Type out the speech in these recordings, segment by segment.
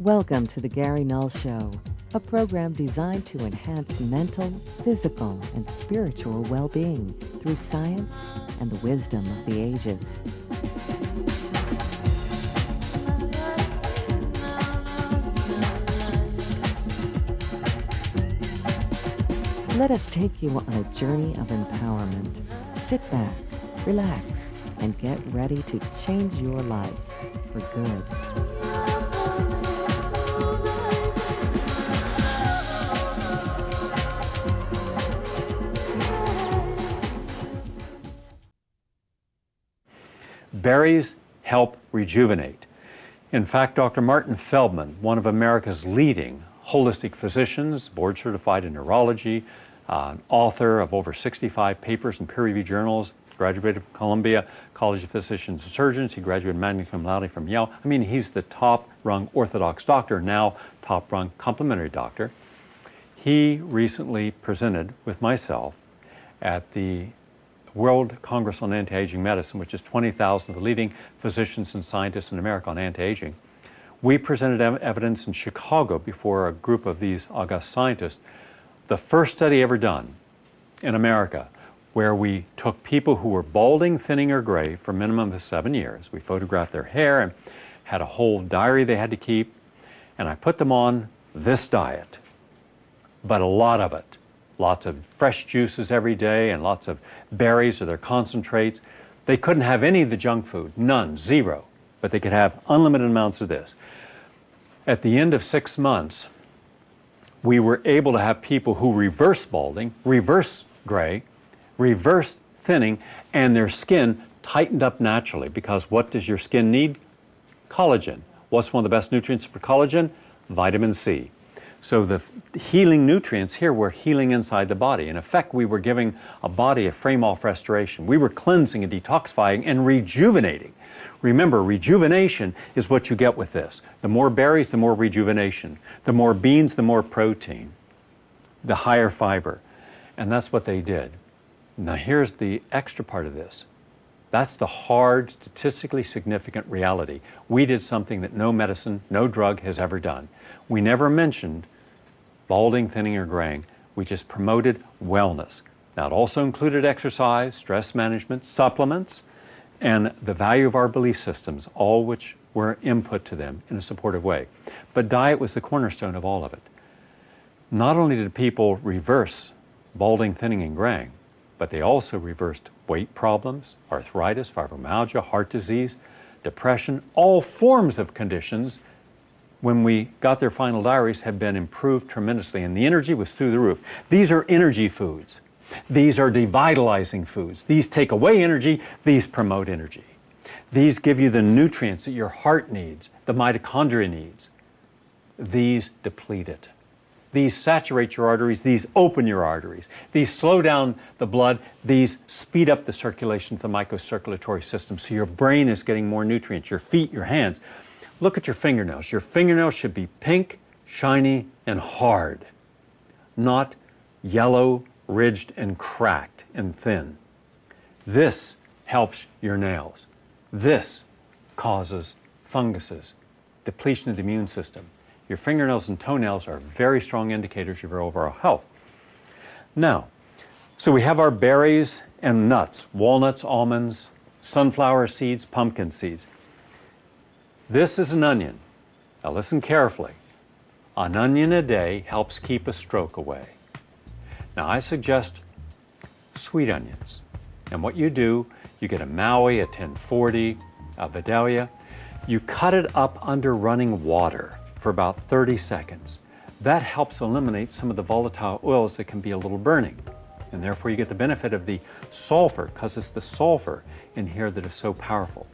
Welcome to the Gary Null Show, a program designed to enhance mental, physical, and spiritual well-being through science and the wisdom of the ages. Let us take you on a journey of empowerment. Sit back, relax, and get ready to change your life for good. Berries help rejuvenate. In fact, Dr. Martin Feldman, one of America's leading holistic physicians, board certified in neurology, an author of over 65 papers in peer-reviewed journals, graduated from Columbia College of Physicians and Surgeons. He graduated magna cum laude from Yale. I mean, he's the top-rung orthodox doctor, now top-rung complementary doctor. He recently presented with myself at the World Congress on Anti-Aging Medicine, which is 20,000 of the leading physicians and scientists in America on anti-aging. We presented evidence in Chicago before a group of these august scientists, the first study ever done in America, where we took people who were balding, thinning, or gray for a minimum of 7 years. We photographed their hair and had a whole diary they had to keep, and I put them on this diet, but a lot of it. Lots of fresh juices every day and lots of berries or their concentrates. They couldn't have any of the junk food, none, zero, but they could have unlimited amounts of this. At the end of 6 months, we were able to have people who reverse balding, reverse gray, reverse thinning, and their skin tightened up naturally, because what does your skin need? Collagen. What's one of the best nutrients for collagen? Vitamin C. So the healing nutrients here were healing inside the body. In effect, we were giving a body a frame-off restoration. We were cleansing and detoxifying and rejuvenating. Remember, rejuvenation is what you get with this. The more berries, the more rejuvenation. The more beans, the more protein. The higher fiber. And that's what they did. Now here's the extra part of this. That's the hard, statistically significant reality. We did something that no medicine, no drug has ever done. We never mentioned balding, thinning, or graying. We just promoted wellness. Now, it also included exercise, stress management, supplements, and the value of our belief systems, all which were input to them in a supportive way. But diet was the cornerstone of all of it. Not only did people reverse balding, thinning, and graying, but they also reversed weight problems, arthritis, fibromyalgia, heart disease, depression, all forms of conditions. When we got their final diaries, have been improved tremendously, and the energy was through the roof. These are energy foods. These are devitalizing foods. These take away energy, these promote energy. These give you the nutrients that your heart needs, the mitochondria needs. These deplete it. These saturate your arteries, these open your arteries. These slow down the blood, these speed up the circulation of the microcirculatory system, so your brain is getting more nutrients, your feet, your hands. Look at your fingernails. Your fingernails should be pink, shiny, and hard, not yellow, ridged, and cracked and thin. This helps your nails. This causes funguses, depletion of the immune system. Your fingernails and toenails are very strong indicators of your overall health. Now, so we have our berries and nuts, walnuts, almonds, sunflower seeds, pumpkin seeds. This is an onion. Now listen carefully. An onion a day helps keep a stroke away. Now I suggest sweet onions. And what you do, you get a Maui, a 1040, a Vidalia. You cut it up under running water for about 30 seconds. That helps eliminate some of the volatile oils that can be a little burning. And therefore you get the benefit of the sulfur, because it's the sulfur in here that is so powerful.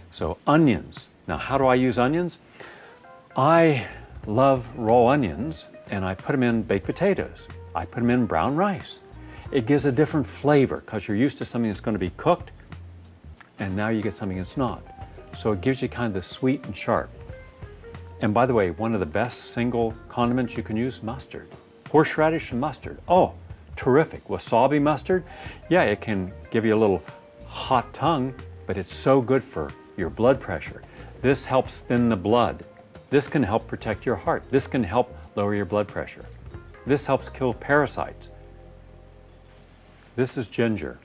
So onions. Now, how do I use onions? I love raw onions, and I put them in baked potatoes. I put them in brown rice. It gives a different flavor, because you're used to something that's going to be cooked, and now you get something that's not. So it gives you kind of the sweet and sharp. And by the way, one of the best single condiments you can use, mustard. Horseradish and mustard. Oh, terrific. Wasabi mustard, yeah, it can give you a little hot tongue, but it's so good for your blood pressure. This helps thin the blood. This can help protect your heart. This can help lower your blood pressure. This helps kill parasites. This is ginger.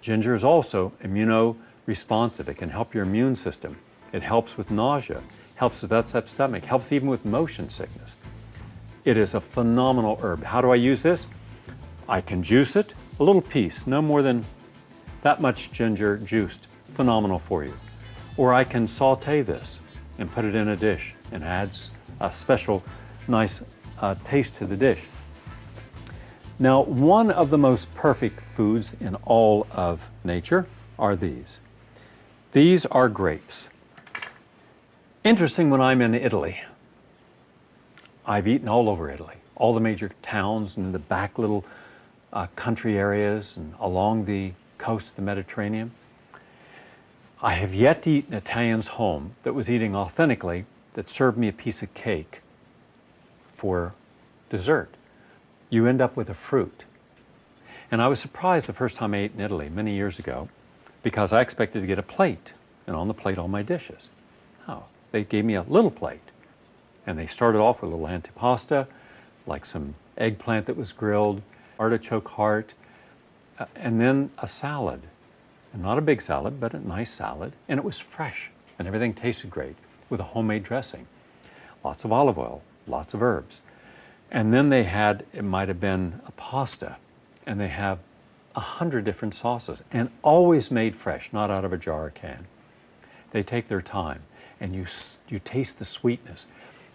Ginger is also immunoresponsive. It can help your immune system. It helps with nausea, helps with upset stomach, helps even with motion sickness. It is a phenomenal herb. How do I use this? I can juice it, a little piece, no more than that much ginger juiced. Phenomenal for you. Or I can saute this and put it in a dish and adds a special nice taste to the dish. Now, one of the most perfect foods in all of nature are these. These are grapes. Interesting, when I'm in Italy, I've eaten all over Italy, all the major towns and the back little country areas and along the coast of the Mediterranean. I have yet to eat an Italian's home that was eating authentically that served me a piece of cake for dessert. You end up with a fruit. And I was surprised the first time I ate in Italy many years ago because I expected to get a plate, and on the plate all my dishes. Oh, they gave me a little plate. And they started off with a little antipasta, like some eggplant that was grilled, artichoke heart, and then a salad. And not a big salad, but a nice salad. And it was fresh, and everything tasted great with a homemade dressing. Lots of olive oil, lots of herbs. And then they had, it might have been a pasta, and they have 100 different sauces, and always made fresh, not out of a jar or can. They take their time, and you taste the sweetness.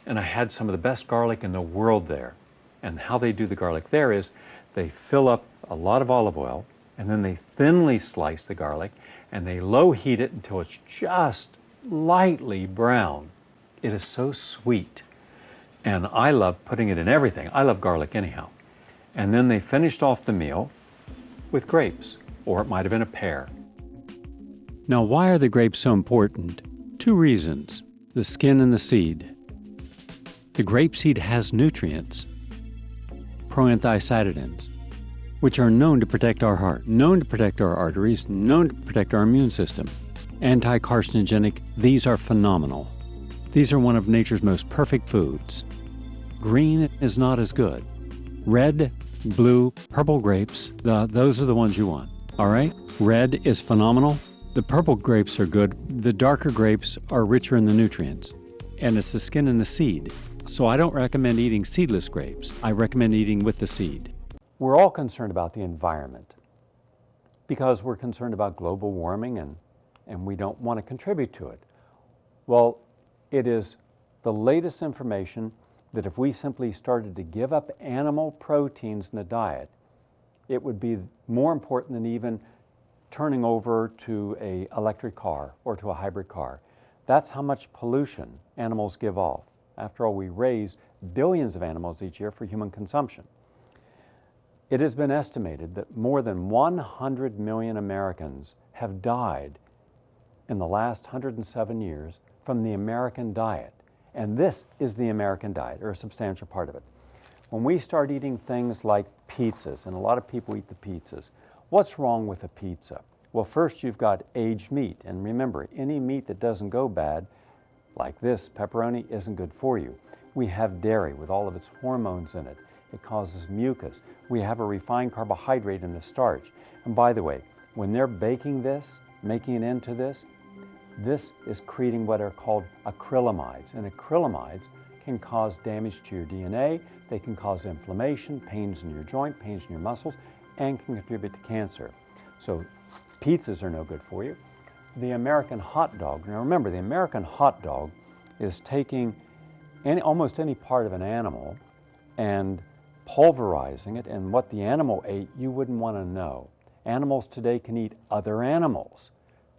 And I had some of the best garlic in the world there. And how they do the garlic there is they fill up a lot of olive oil, and then they thinly slice the garlic, and they low heat it until it's just lightly brown. It is so sweet. And I love putting it in everything. I love garlic anyhow. And then they finished off the meal with grapes, or it might have been a pear. Now, why are the grapes so important? Two reasons: the skin and the seed. The grape seed has nutrients, proantioxidants, which are known to protect our heart, known to protect our arteries, known to protect our immune system. Anti-carcinogenic, these are phenomenal. These are one of nature's most perfect foods. Green is not as good. Red, blue, purple grapes, those are the ones you want, all right? Red is phenomenal. The purple grapes are good. The darker grapes are richer in the nutrients. And it's the skin and the seed. So I don't recommend eating seedless grapes. I recommend eating with the seed. We're all concerned about the environment because we're concerned about global warming and we don't want to contribute to it. Well, it is the latest information that if we simply started to give up animal proteins in the diet, it would be more important than even turning over to an electric car or to a hybrid car. That's how much pollution animals give off. After all, we raise billions of animals each year for human consumption. It has been estimated that more than 100 million Americans have died in the last 107 years from the American diet. And this is the American diet, or a substantial part of it. When we start eating things like pizzas, and a lot of people eat the pizzas, what's wrong with a pizza? Well, first you've got aged meat. And remember, any meat that doesn't go bad, like this, pepperoni, isn't good for you. We have dairy with all of its hormones in it. It causes mucus. We have a refined carbohydrate in the starch. And by the way, when they're baking this, making it into this is creating what are called acrylamides. And acrylamides can cause damage to your DNA. They can cause inflammation, pains in your joint, pains in your muscles, and can contribute to cancer. So pizzas are no good for you. The American hot dog, now remember, the American hot dog is taking almost any part of an animal and pulverizing it, and what the animal ate you wouldn't want to know. Animals today can eat other animals.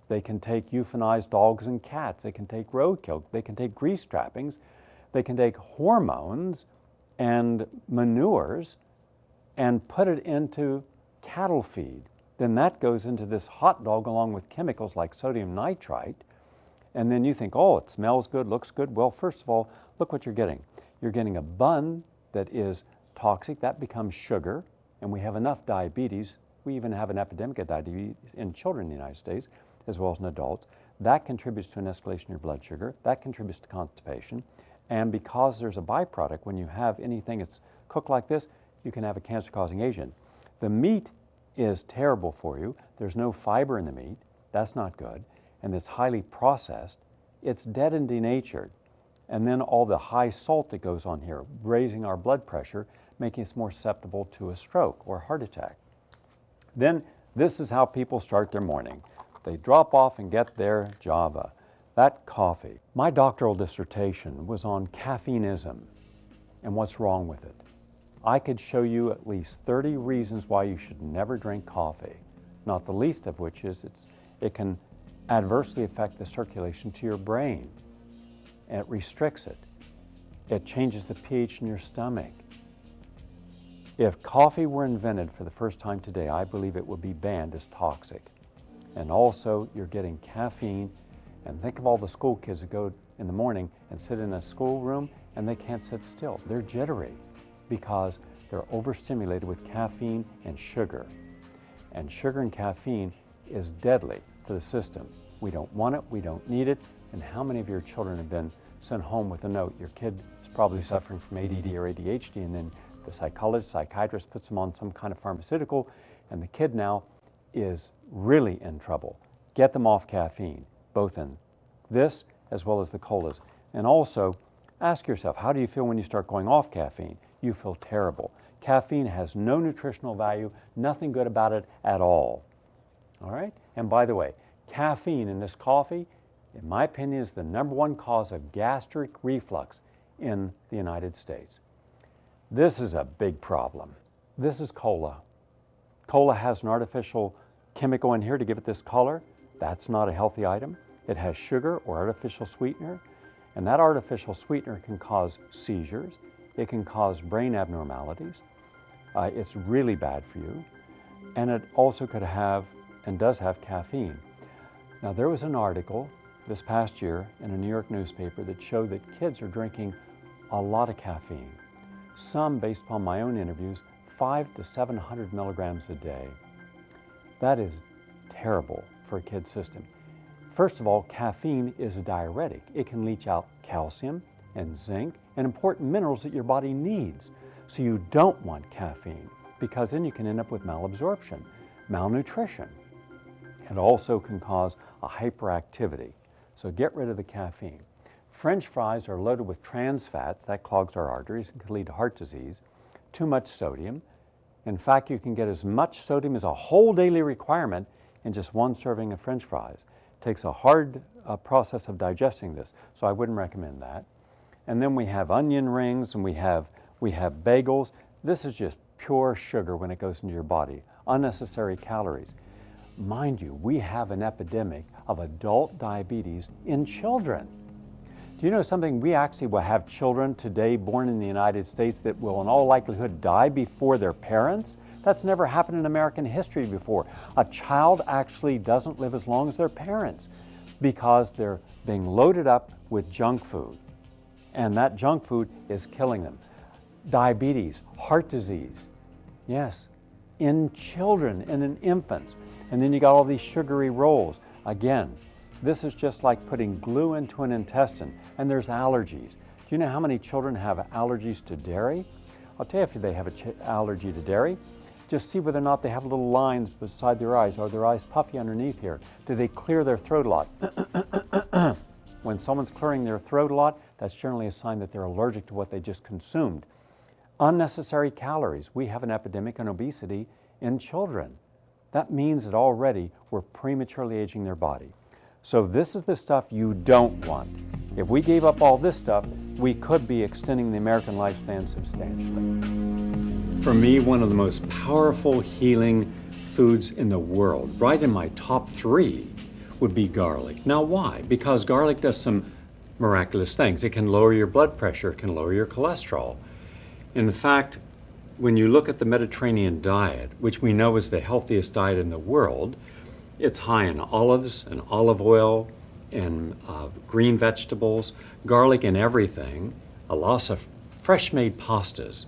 They can take euthanized dogs and cats. They can take roadkill. They can take grease trappings. They can take hormones and manures and put it into cattle feed. Then that goes into this hot dog along with chemicals like sodium nitrite. And then you think, oh, it smells good, looks good. Well, first of all, look what you're getting. You're getting a bun that is toxic. That becomes sugar. And we have enough diabetes. We even have an epidemic of diabetes in children in the United States, as well as in adults. That contributes to an escalation in your blood sugar. That contributes to constipation. And because there's a byproduct, when you have anything that's cooked like this, you can have a cancer-causing agent. The meat is terrible for you. There's no fiber in the meat. That's not good. And it's highly processed. It's dead and denatured. And then all the high salt that goes on here, raising our blood pressure, making us more susceptible to a stroke or heart attack. Then this is how people start their morning. They drop off and get their Java. That coffee. My doctoral dissertation was on caffeineism and what's wrong with it. I could show you at least 30 reasons why you should never drink coffee, not the least of which is it can adversely affect the circulation to your brain. It restricts it. It changes the pH in your stomach. If coffee were invented for the first time today, I believe it would be banned as toxic. And also, you're getting caffeine. And think of all the school kids that go in the morning and sit in a schoolroom and they can't sit still. They're jittery because they're overstimulated with caffeine and sugar. And sugar and caffeine is deadly to the system. We don't want it, we don't need it. And how many of your children have been sent home with a note? Your kid is probably suffering from ADD or ADHD, and then the psychiatrist puts them on some kind of pharmaceutical, and the kid now is really in trouble. Get them off caffeine, both in this as well as the colas. And also, ask yourself, how do you feel when you start going off caffeine? You feel terrible. Caffeine has no nutritional value, nothing good about it at all. All right? And by the way, caffeine in this coffee, in my opinion, is the #1 cause of gastric reflux in the United States. This is a big problem. This is cola. Cola has an artificial chemical in here to give it this color. That's not a healthy item. It has sugar or artificial sweetener, and that artificial sweetener can cause seizures. It can cause brain abnormalities. It's really bad for you. And it also could have, and does have, caffeine. Now, there was an article this past year in a New York newspaper that showed that kids are drinking a lot of caffeine. Some, based upon my own interviews, 500 to 700 milligrams a day. That is terrible for a kid's system. First of all, caffeine is a diuretic. It can leach out calcium and zinc and important minerals that your body needs. So you don't want caffeine because then you can end up with malabsorption, malnutrition. It also can cause a hyperactivity. So get rid of the caffeine. French fries are loaded with trans fats. That clogs our arteries and can lead to heart disease. Too much sodium. In fact, you can get as much sodium as a whole daily requirement in just one serving of French fries. It takes a hard process of digesting this, so I wouldn't recommend that. And then we have onion rings and we have bagels. This is just pure sugar when it goes into your body, unnecessary calories. Mind you, we have an epidemic of adult diabetes in children. Do you know something? We actually will have children today born in the United States that will in all likelihood die before their parents. That's never happened in American history before. A child actually doesn't live as long as their parents because they're being loaded up with junk food. And that junk food is killing them. Diabetes, heart disease, yes, in children and in infants. And then you got all these sugary rolls. Again, this is just like putting glue into an intestine, and there's allergies. Do you know how many children have allergies to dairy? I'll tell you if they have an allergy to dairy. Just see whether or not they have little lines beside their eyes. Are their eyes puffy underneath here? Do they clear their throat a lot? When someone's clearing their throat a lot, that's generally a sign that they're allergic to what they just consumed. Unnecessary calories. We have an epidemic in obesity in children. That means that already we're prematurely aging their body. So this is the stuff you don't want. If we gave up all this stuff, we could be extending the American lifespan substantially. For me, one of the most powerful healing foods in the world, right in my top 3, would be garlic. Now why? Because garlic does some miraculous things. It can lower your blood pressure, it can lower your cholesterol. In fact, when you look at the Mediterranean diet, which we know is the healthiest diet in the world, it's high in olives and olive oil and green vegetables, garlic in everything, lots of fresh-made pastas,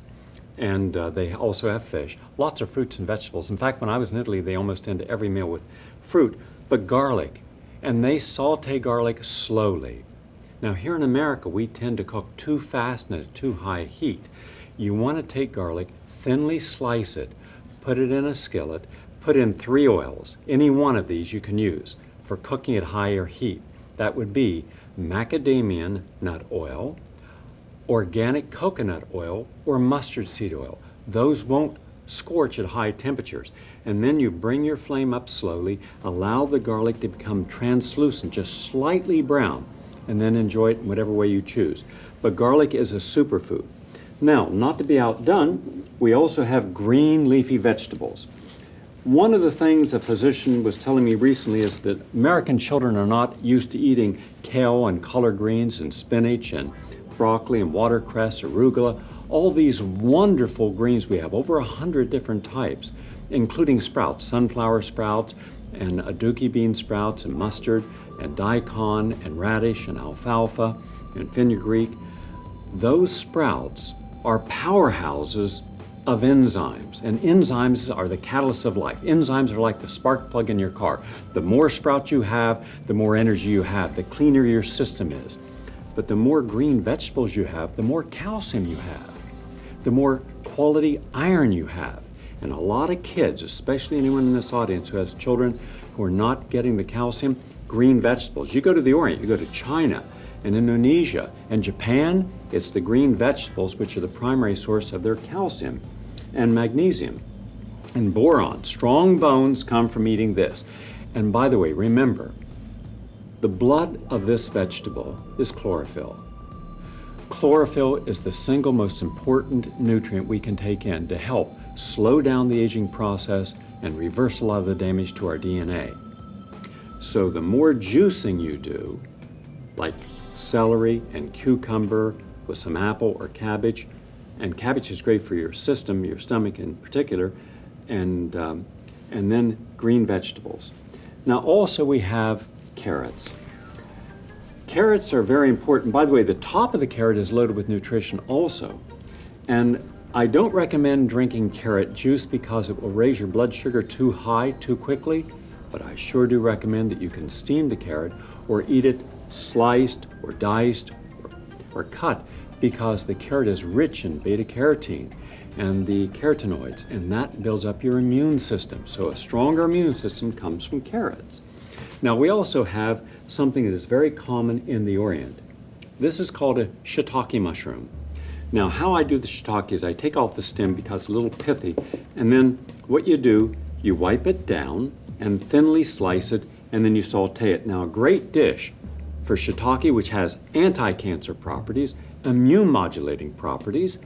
and they also have fish, lots of fruits and vegetables. In fact, when I was in Italy, they almost ended every meal with fruit. But garlic and they saute garlic slowly. Now here in America, we tend to cook too fast and at too high heat. You want to take garlic, thinly slice it, put it in a skillet, put in 3 oils. Any one of these you can use for cooking at higher heat. That would be macadamia nut oil, organic coconut oil, or mustard seed oil. Those won't scorch at high temperatures. And then you bring your flame up slowly, allow the garlic to become translucent, just slightly brown, and then enjoy it in whatever way you choose. But garlic is a superfood. Now, not to be outdone, we also have green leafy vegetables. One of the things a physician was telling me recently is that American children are not used to eating kale and collard greens and spinach and broccoli and watercress, arugula, all these wonderful greens we have, over 100 different types, including sprouts, sunflower sprouts and aduki bean sprouts and mustard and daikon and radish and alfalfa and fenugreek. Those sprouts are powerhouses of enzymes, and enzymes are the catalyst of life. Enzymes are like the spark plug in your car. The more sprouts you have, the more energy you have, the cleaner your system is. But the more green vegetables you have, the more calcium you have, the more quality iron you have. And a lot of kids, especially anyone in this audience who has children who are not getting the calcium, green vegetables. You go to the Orient, you go to China and Indonesia and Japan, it's the green vegetables which are the primary source of their calcium and magnesium and boron. Strong bones come from eating this. And by the way, remember, the blood of this vegetable is chlorophyll. Chlorophyll is the single most important nutrient we can take in to help slow down the aging process and reverse a lot of the damage to our DNA. So the more juicing you do, like celery and cucumber with some apple or cabbage, and cabbage is great for your system, your stomach in particular, and then green vegetables. Now also we have carrots. Carrots are very important. By the way, the top of the carrot is loaded with nutrition also. And I don't recommend drinking carrot juice because it will raise your blood sugar too high too quickly, but I sure do recommend that you can steam the carrot or eat it sliced or diced or cut, because the carrot is rich in beta-carotene and the carotenoids, and that builds up your immune system. So a stronger immune system comes from carrots. Now we also have something that is very common in the Orient. This is called a shiitake mushroom. Now how I do the shiitake is I take off the stem because it's a little pithy, and then what you do, you wipe it down and thinly slice it, and then you saute it. Now a great dish for shiitake, which has anti-cancer properties, immune modulating properties,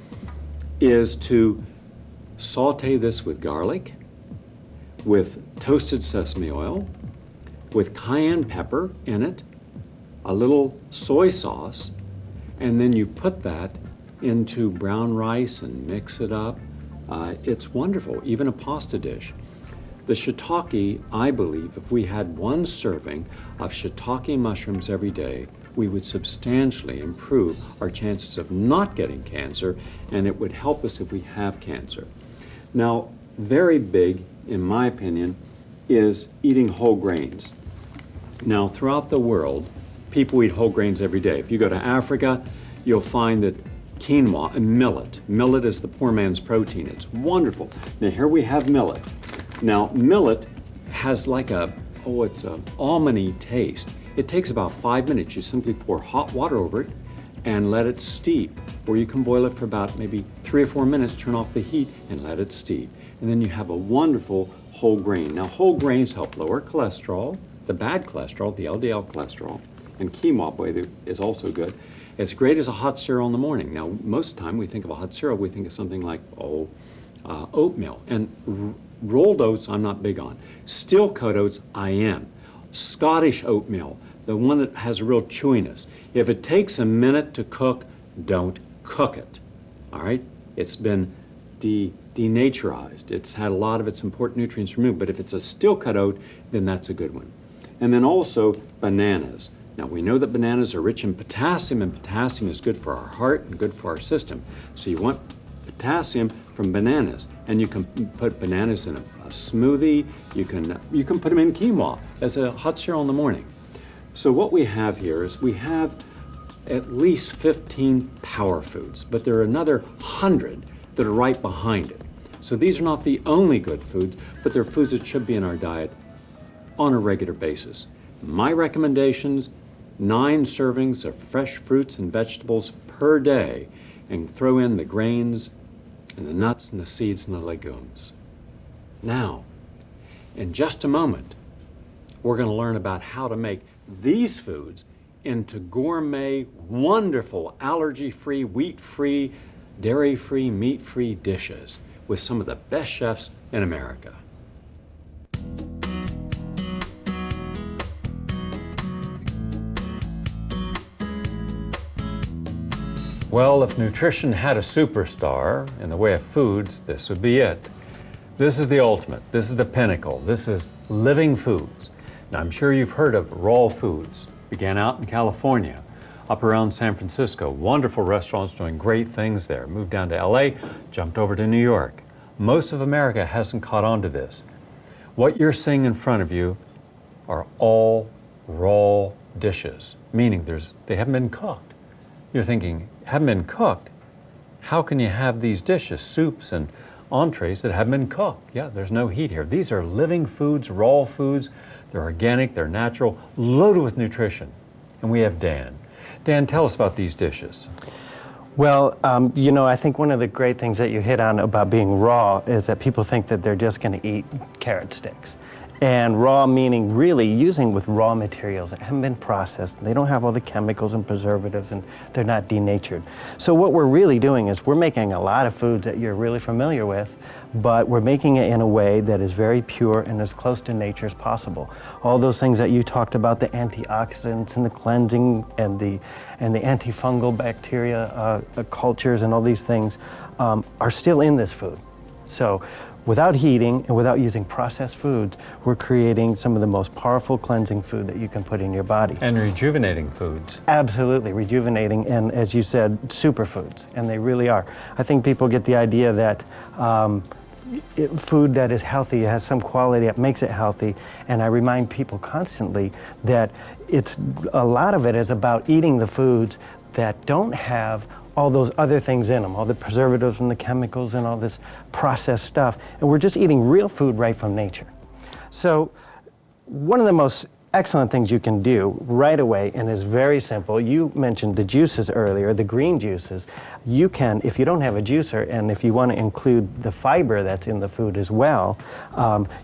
is to saute this with garlic, with toasted sesame oil, with cayenne pepper in it, a little soy sauce, and then you put that into brown rice and mix it up. It's wonderful, even a pasta dish. The shiitake, I believe, if we had 1 serving of shiitake mushrooms every day, we would substantially improve our chances of not getting cancer, and it would help us if we have cancer. Now, very big, in my opinion, is eating whole grains. Now, throughout the world, people eat whole grains every day. If you go to Africa, you'll find that quinoa and millet. Millet is the poor man's protein. It's wonderful. Now, here we have millet. Now, millet has like it's an almondy taste. It takes about 5 minutes. You simply pour hot water over it and let it steep. Or you can boil it for about maybe 3 or 4 minutes, turn off the heat and let it steep. And then you have a wonderful whole grain. Now, whole grains help lower cholesterol, the bad cholesterol, the LDL cholesterol, and quinoa, by the way, is also good. It's great as a hot cereal in the morning. Now, most of the time we think of a hot cereal, we think of something like, oatmeal. And rolled oats, I'm not big on. Steel cut oats, I am. Scottish oatmeal, the one that has a real chewiness. If it takes a minute to cook, don't cook it, all right? It's been denaturized. It's had a lot of its important nutrients removed, but if it's a steel cut oat, then that's a good one. And then also bananas. Now we know that bananas are rich in potassium, and potassium is good for our heart and good for our system. So you want potassium from bananas, and you can put bananas in a smoothie. You can put them in quinoa as a hot cereal in the morning. So what we have here is we have at least 15 power foods, but there are another 100 that are right behind it. So these are not the only good foods, but they're foods that should be in our diet on a regular basis. My recommendations, 9 servings of fresh fruits and vegetables per day, and throw in the grains and the nuts and the seeds and the legumes. Now, in just a moment, we're going to learn about how to make these foods into gourmet, wonderful, allergy-free, wheat-free, dairy-free, meat-free dishes with some of the best chefs in America. Well, if nutrition had a superstar in the way of foods, this would be it. This is the ultimate. This is the pinnacle. This is living foods. Now, I'm sure you've heard of raw foods. Began out in California, up around San Francisco. Wonderful restaurants doing great things there. Moved down to LA, jumped over to New York. Most of America hasn't caught on to this. What you're seeing in front of you are all raw dishes, meaning they haven't been cooked. You're thinking, haven't been cooked? How can you have these dishes, soups and entrees that haven't been cooked? Yeah, there's no heat here. These are living foods, raw foods. They're organic, they're natural, loaded with nutrition. And we have Dan. Dan, tell us about these dishes. Well, I think one of the great things that you hit on about being raw is that people think that they're just going to eat carrot sticks. And raw meaning really using with raw materials that haven't been processed. They don't have all the chemicals and preservatives and they're not denatured. So what we're really doing is we're making a lot of foods that you're really familiar with, but we're making it in a way that is very pure and as close to nature as possible. All those things that you talked about, the antioxidants and the cleansing and the antifungal bacteria cultures and all these things are still in this food. So without heating and without using processed foods, we're creating some of the most powerful cleansing food that you can put in your body. And rejuvenating foods. Absolutely, rejuvenating and, as you said, superfoods, and they really are. I think people get the idea that food that is healthy has some quality that makes it healthy, and I remind people constantly that a lot of it is about eating the foods that don't have all those other things in them, all the preservatives and the chemicals and all this processed stuff. And we're just eating real food right from nature. So one of the most excellent things you can do right away, and is very simple, you mentioned the juices earlier, the green juices. You can, if you don't have a juicer, and if you want to include the fiber that's in the food as well,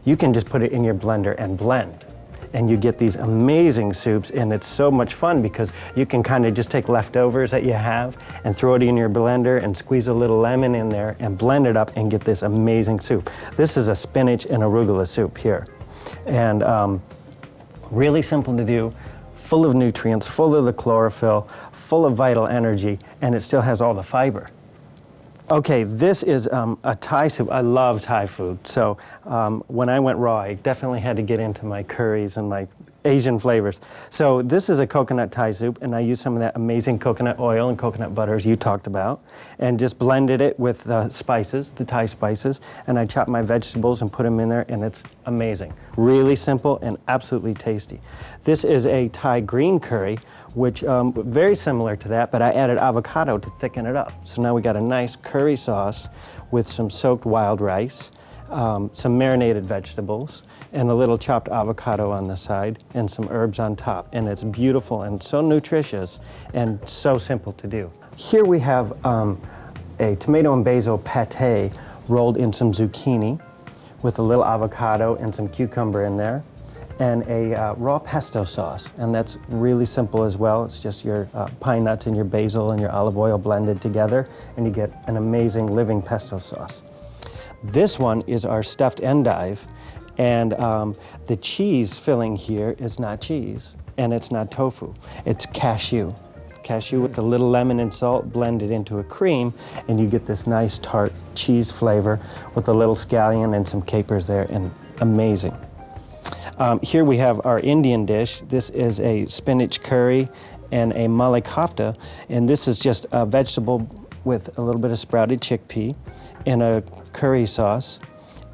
you can just put it in your blender and blend. And you get these amazing soups, and it's so much fun because you can kind of just take leftovers that you have and throw it in your blender and squeeze a little lemon in there and blend it up and get this amazing soup. This is a spinach and arugula soup here. And really simple to do, full of nutrients, full of the chlorophyll, full of vital energy, and it still has all the fiber. Okay, this is a Thai soup. I love Thai food. So when I went raw, I definitely had to get into my curries and my Asian flavors. So this is a coconut Thai soup, and I used some of that amazing coconut oil and coconut butter as you talked about, and just blended it with spices, the Thai spices, and I chopped my vegetables and put them in there, and it's amazing. Really simple and absolutely tasty. This is a Thai green curry, which very similar to that, but I added avocado to thicken it up. So now we got a nice curry sauce with some soaked wild rice, some marinated vegetables, and a little chopped avocado on the side, and some herbs on top. And it's beautiful and so nutritious and so simple to do. Here we have a tomato and basil pate rolled in some zucchini with a little avocado and some cucumber in there, and a raw pesto sauce. And that's really simple as well. It's just your pine nuts and your basil and your olive oil blended together, and you get an amazing living pesto sauce. This one is our stuffed endive, and the cheese filling here is not cheese, and it's not tofu. It's cashew. Cashew with a little lemon and salt blended into a cream, and you get this nice tart cheese flavor with a little scallion and some capers there, and amazing. Here we have our Indian dish. This is a spinach curry and a malai kofta, and this is just a vegetable with a little bit of sprouted chickpea in a curry sauce.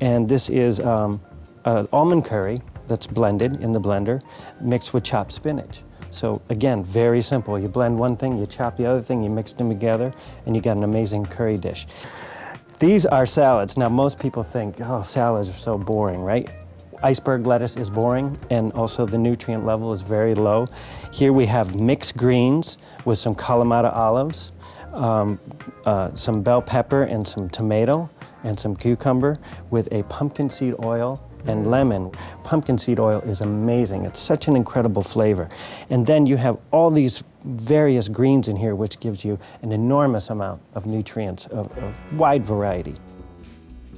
And this is almond curry that's blended in the blender, mixed with chopped spinach. So again, very simple. You blend one thing, you chop the other thing, you mix them together, and you got an amazing curry dish. These are salads. Now, most people think, oh, salads are so boring, right? Iceberg lettuce is boring, and also the nutrient level is very low. Here we have mixed greens with some Kalamata olives, some bell pepper and some tomato and some cucumber with a pumpkin seed oil and lemon. Pumpkin seed oil is amazing. It's such an incredible flavor. And then you have all these various greens in here, which gives you an enormous amount of nutrients, of wide variety.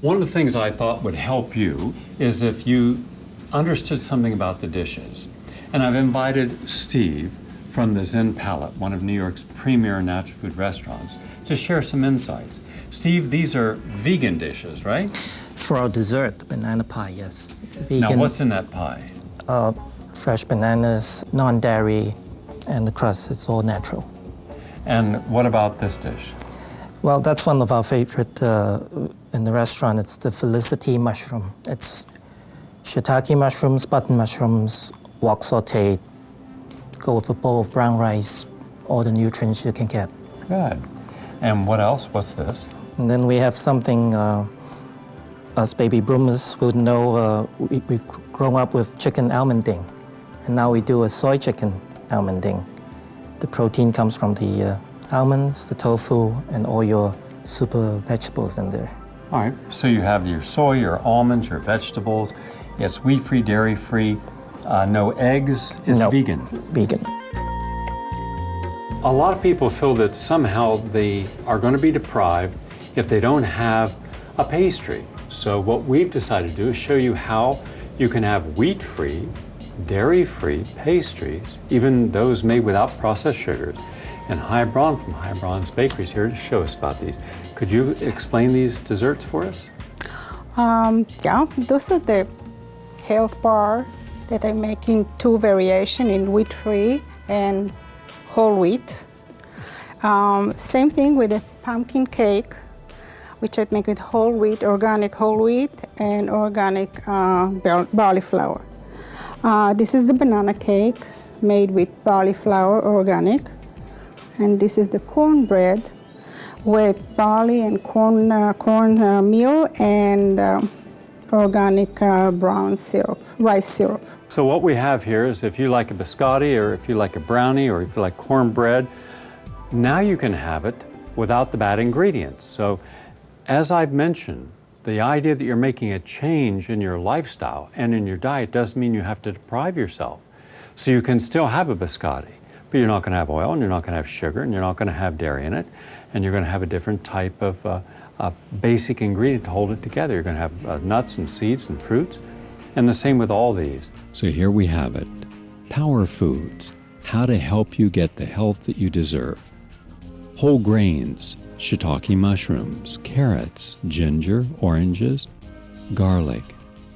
One of the things I thought would help you is if you understood something about the dishes. And I've invited Steve from the Zen Palette, one of New York's premier natural food restaurants, to share some insights. Steve, these are vegan dishes, right? For our dessert, banana pie, yes. It's vegan. Now, what's in that pie? Fresh bananas, non-dairy, and the crust, it's all natural. And what about this dish? Well, that's one of our favorite in the restaurant. It's the Felicity mushroom. It's shiitake mushrooms, button mushrooms, wok sauteed. Go with a bowl of brown rice, all the nutrients you can get. Good. And what else? What's this? And then we have something us baby boomers would know. We've grown up with chicken almonding, and now we do a soy chicken almonding. The protein comes from the almonds, the tofu, and all your super vegetables in there. All right, so you have your soy, your almonds, your vegetables. It's wheat-free, dairy-free, no eggs. It's vegan. Vegan. A lot of people feel that somehow they are going to be deprived if they don't have a pastry. So what we've decided to do is show you how you can have wheat-free, dairy-free pastries, even those made without processed sugars. And High Braun from High Braun's Bakery is here to show us about these. Could you explain these desserts for us? Yeah, those are the health bar that I make in two variations, in wheat-free and whole wheat. Same thing with the pumpkin cake, which I make with whole wheat, organic whole wheat, and organic barley flour. This is the banana cake made with barley flour, organic. And this is the cornbread with barley and corn meal and organic brown syrup, rice syrup. So what we have here is if you like a biscotti, or if you like a brownie, or if you like cornbread, now you can have it without the bad ingredients. So as I've mentioned, the idea that you're making a change in your lifestyle and in your diet doesn't mean you have to deprive yourself. So you can still have a biscotti, but you're not going to have oil, and you're not going to have sugar, and you're not going to have dairy in it, and you're going to have a different type of basic ingredient to hold it together. You're going to have nuts and seeds and fruits, and the same with all these. So here we have it. Power Foods, how to help you get the health that you deserve. Whole grains, shiitake mushrooms, carrots, ginger, oranges, garlic,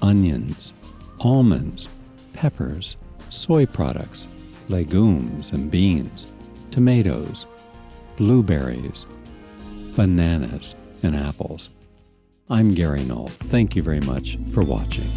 onions, almonds, peppers, soy products, legumes and beans, tomatoes, blueberries, bananas, and apples. I'm Gary Knoll. Thank you very much for watching.